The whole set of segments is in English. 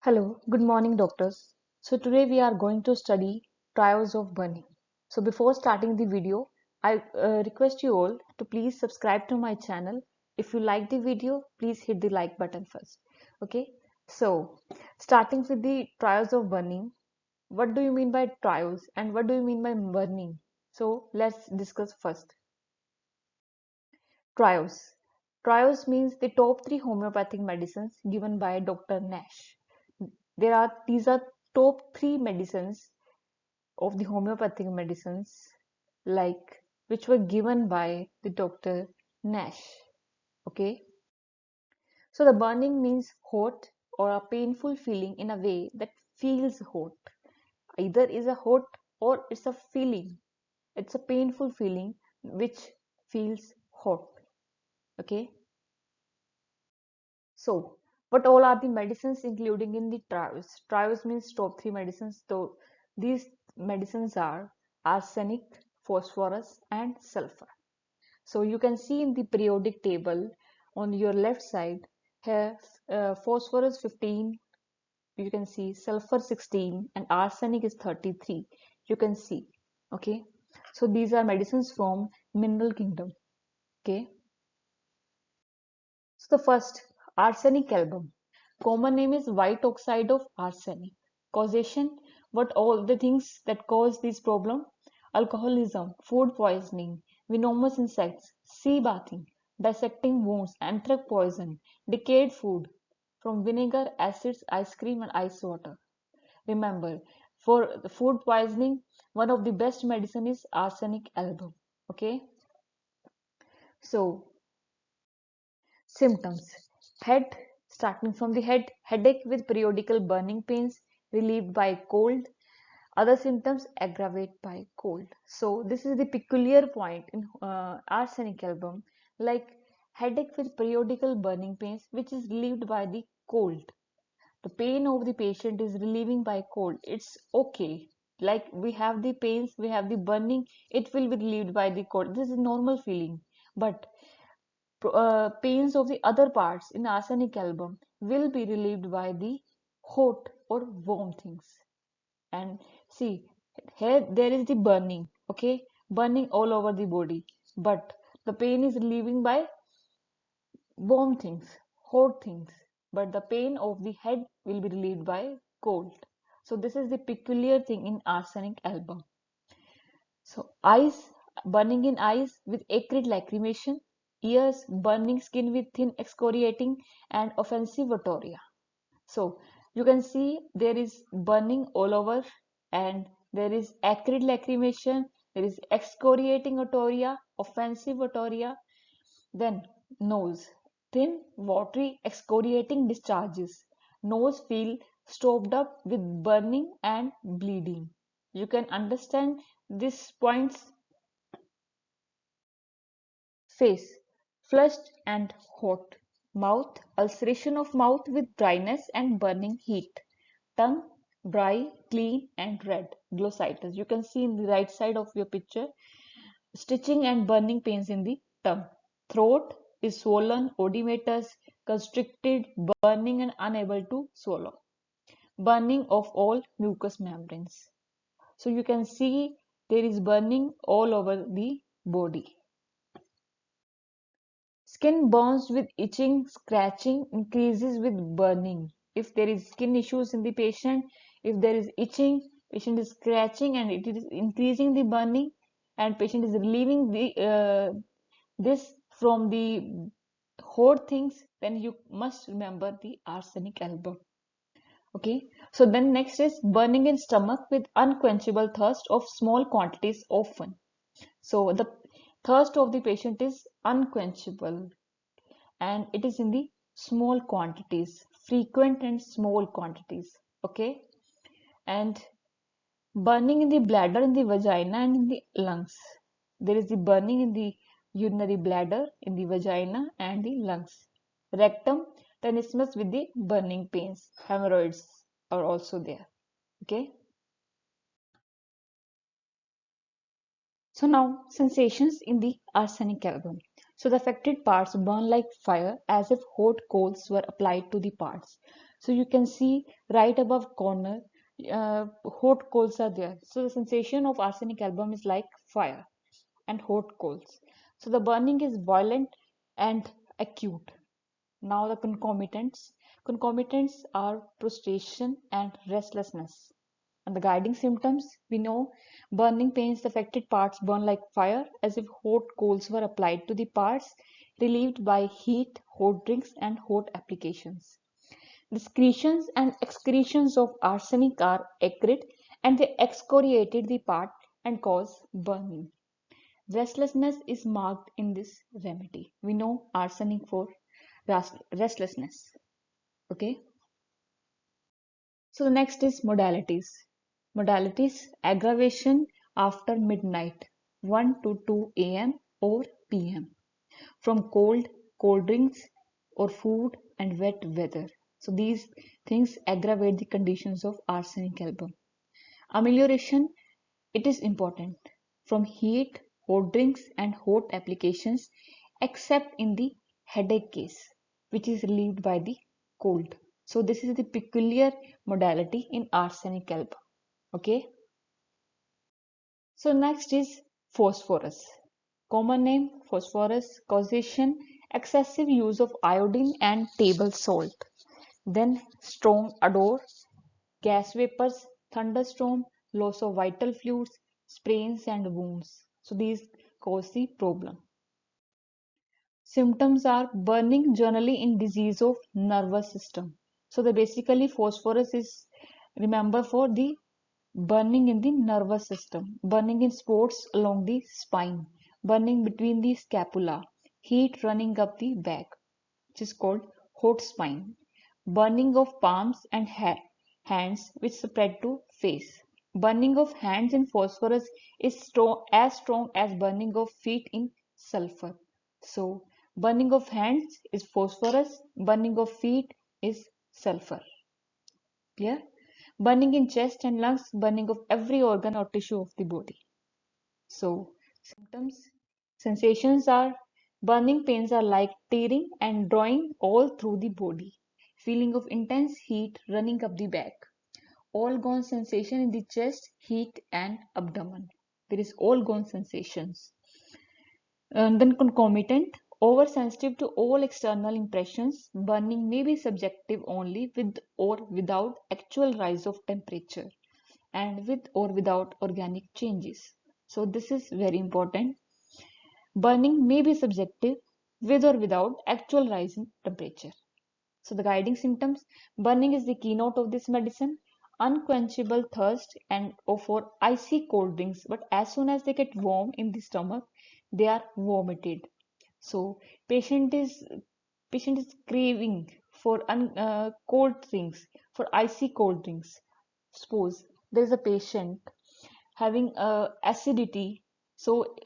Hello, good morning, doctors. So today we are going to study trials of burning. So before starting the video, I request you all to please subscribe to my channel. If you like the video, please hit the like button first. Okay. So starting with the trials of burning, what do you mean by trials and what do you mean by burning? So let's discuss first. Trials. Trials means the top three homeopathic medicines given by Dr. Nash. These are top three medicines of the homeopathic medicines like which were given by the Dr. Nash. Okay. So the burning means hot or a painful feeling in a way that feels hot. Either is a hot or it's a feeling. It's a painful feeling which feels hot. Okay. So, what all are the medicines including in the trials? Trials means top three medicines. So, these medicines are arsenic, phosphorus, and sulfur. So, you can see in the periodic table on your left side here phosphorus 15, you can see sulfur 16, and arsenic is 33. You can see. Okay. So, these are medicines from mineral kingdom. Okay. So the first, arsenic album. Common name is white oxide of arsenic. Causation, what all the things that cause this problem? Alcoholism, food poisoning, venomous insects, sea bathing, dissecting wounds, anthrax poison, decayed food from vinegar, acids, ice cream and ice water. Remember, for the food poisoning, one of the best medicine is arsenic album. Okay, so symptoms: head, starting from the head, headache with periodical burning pains relieved by cold. Other symptoms aggravate by cold. So this is the peculiar point in arsenic album, like headache with periodical burning pains, which is relieved by the cold. The pain of the patient is relieving by cold. It's okay. Like we have the pains, we have the burning, it will be relieved by the cold. This is normal feeling. But pains of the other parts in arsenic album will be relieved by the hot or warm things. And see, here there is the burning, okay, burning all over the body, but the pain is relieving by warm things, hot things, but the pain of the head will be relieved by cold. So this is the peculiar thing in arsenic album. So eyes, burning in eyes with acrid lacrimation, ears, burning skin with thin excoriating and offensive otorrhea. So you can see there is burning all over and there is acrid lacrimation, there is excoriating otorrhea, offensive otorrhea, then nose, thin, watery, excoriating discharges. Nose feel stopped up with burning and bleeding. You can understand these points. Face, flushed and hot. Mouth, ulceration of mouth with dryness and burning heat. Tongue, dry, clean and red. Glossitis. You can see in the right side of your picture, stitching and burning pains in the tongue. Throat is swollen, oedematous, constricted, burning and unable to swallow. Burning of all mucous membranes. So you can see there is burning all over the body. Skin burns with itching, scratching, increases with burning. If there is skin issues in the patient, if there is itching, patient is scratching and it is increasing the burning, and patient is relieving this from the hot things, then you must remember the arsenic album. Okay, so then next is burning in stomach with unquenchable thirst of small quantities often. So the thirst of the patient is unquenchable and it is in the small quantities, frequent and small quantities. Okay, and burning in the bladder, in the vagina and in the lungs. There is the burning in the urinary bladder, in the vagina and the lungs. Rectum, tenesmus with the burning pains. Hemorrhoids are also there. Okay, so now sensations in the arsenic album. So the affected parts burn like fire as if hot coals were applied to the parts. So you can see right above corner, hot coals are there. So the sensation of arsenic album is like fire and hot coals. So the burning is violent and acute. Now the concomitants. Concomitants are prostration and restlessness. And the guiding symptoms, we know burning pains, the affected parts burn like fire as if hot coals were applied to the parts, relieved by heat, hot drinks, and hot applications. The secretions and excretions of arsenic are acrid and they excoriated the part and cause burning. Restlessness is marked in this remedy. We know arsenic for restlessness. Okay. So the next is modalities. Modalities aggravation after midnight 1 to 2 a.m. or p.m. from cold drinks or food and wet weather. So these things aggravate the conditions of arsenic album. Amelioration, it is important from heat, hot drinks and hot applications except in the headache case which is relieved by the cold. So this is the peculiar modality in arsenic album. Okay. So next is phosphorus. Common name phosphorus, causation excessive use of iodine and table salt. Then strong odor, gas vapors, thunderstorm, loss of vital fluids, sprains and wounds. So these cause the problem. Symptoms are burning generally in disease of nervous system. So the basically phosphorus is remember for the burning in the nervous system, burning in spots along the spine, burning between the scapula, heat running up the back, which is called hot spine, burning of palms and hands which spread to face. Burning of hands in phosphorus is strong as burning of feet in sulfur. So burning of hands is phosphorus, burning of feet is sulfur. Clear? Burning in chest and lungs, burning of every organ or tissue of the body. So symptoms, sensations are burning pains are like tearing and drawing all through the body. Feeling of intense heat running up the back. All gone sensation in the chest, heat and abdomen. There is all gone sensations. And then concomitant, oversensitive to all external impressions, burning may be subjective only with or without actual rise of temperature and with or without organic changes. So this is very important. Burning may be subjective with or without actual rise in temperature. So the guiding symptoms, burning is the keynote of this medicine, unquenchable thirst and for icy cold drinks, but as soon as they get warm in the stomach, they are vomited. So patient is craving for cold drinks, for icy cold drinks. Suppose there is a patient having acidity, so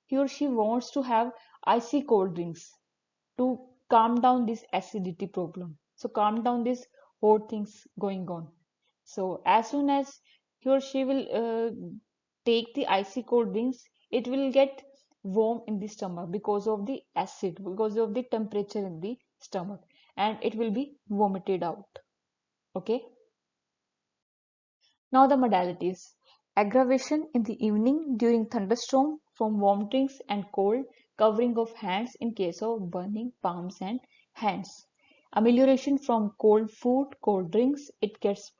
he or she wants to have icy cold drinks to calm down this acidity problem. So calm down this hot things going on. So as soon as he or she will take the icy cold drinks, it will get warm in the stomach because of the acid, because of the temperature in the stomach, and it will be vomited out. Okay. Now the modalities. Aggravation in the evening during thunderstorm from warm drinks and cold, covering of hands in case of burning palms and hands. Amelioration from cold food, cold drinks, it gets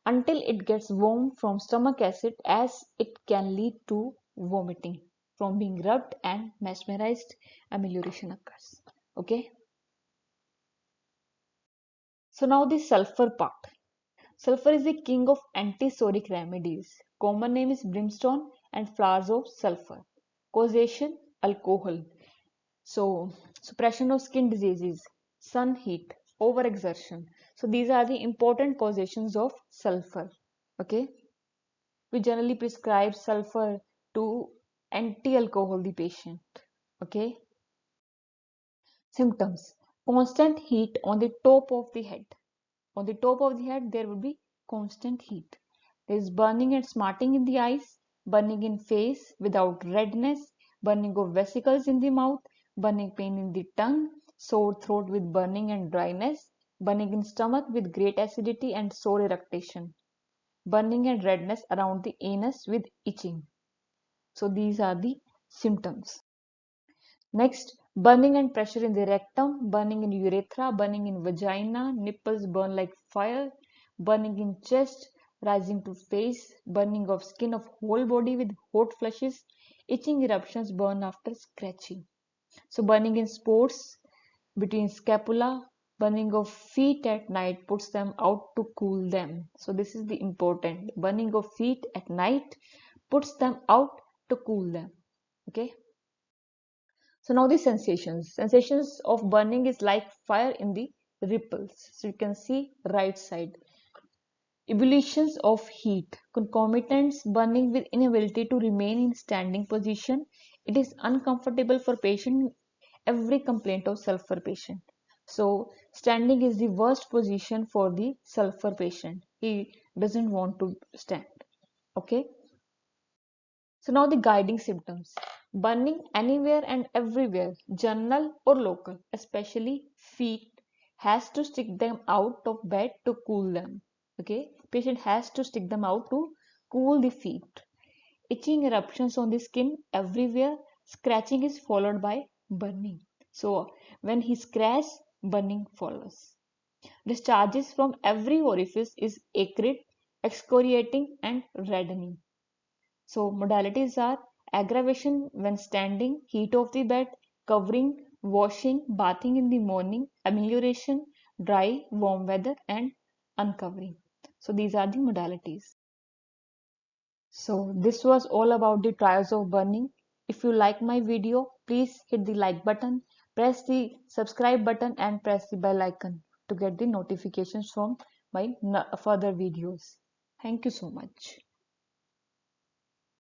until it gets warm from stomach acid as it can lead to vomiting. From being rubbed and mesmerized, amelioration occurs. Okay. So now the sulfur part. Sulfur is the king of antisoric remedies. Common name is brimstone and flowers of sulfur. Causation, alcohol. So, suppression of skin diseases, sun heat, overexertion. So, these are the important causations of sulfur. Okay. We generally prescribe sulfur to anti-alcohol the patient. Okay. Symptoms. Constant heat on the top of the head. On the top of the head, there will be constant heat. There is burning and smarting in the eyes, burning in face without redness, burning of vesicles in the mouth, burning pain in the tongue, sore throat with burning and dryness, burning in stomach with great acidity and sore eructation, burning and redness around the anus with itching. So these are the symptoms. Next, burning and pressure in the rectum, burning in urethra, burning in vagina, nipples burn like fire, burning in chest, rising to face, burning of skin of whole body with hot flushes, itching eruptions, burn after scratching. So burning in spots between scapula, burning of feet at night puts them out to cool them. So this is the important. Burning of feet at night puts them out to cool them. Okay. So now the sensations. Sensations of burning is like fire in the ripples. So you can see right side. Ebullitions of heat. Concomitants burning with inability to remain in standing position. It is uncomfortable for patient. Every complaint of sulfur patient. So standing is the worst position for the sulfur patient. He doesn't want to stand. Okay. So now the guiding symptoms. Burning anywhere and everywhere, general or local, especially feet, has to stick them out of bed to cool them. Okay, patient has to stick them out to cool the feet. Itching eruptions on the skin everywhere, scratching is followed by burning. So when he scratches, burning follows. Discharges from every orifice is acrid, excoriating and reddening. So modalities are aggravation when standing, heat of the bed, covering, washing, bathing in the morning, amelioration, dry, warm weather and uncovering. So these are the modalities. So this was all about the trials of burning. If you like my video, please hit the like button, press the subscribe button and press the bell icon to get the notifications from my further videos. Thank you so much.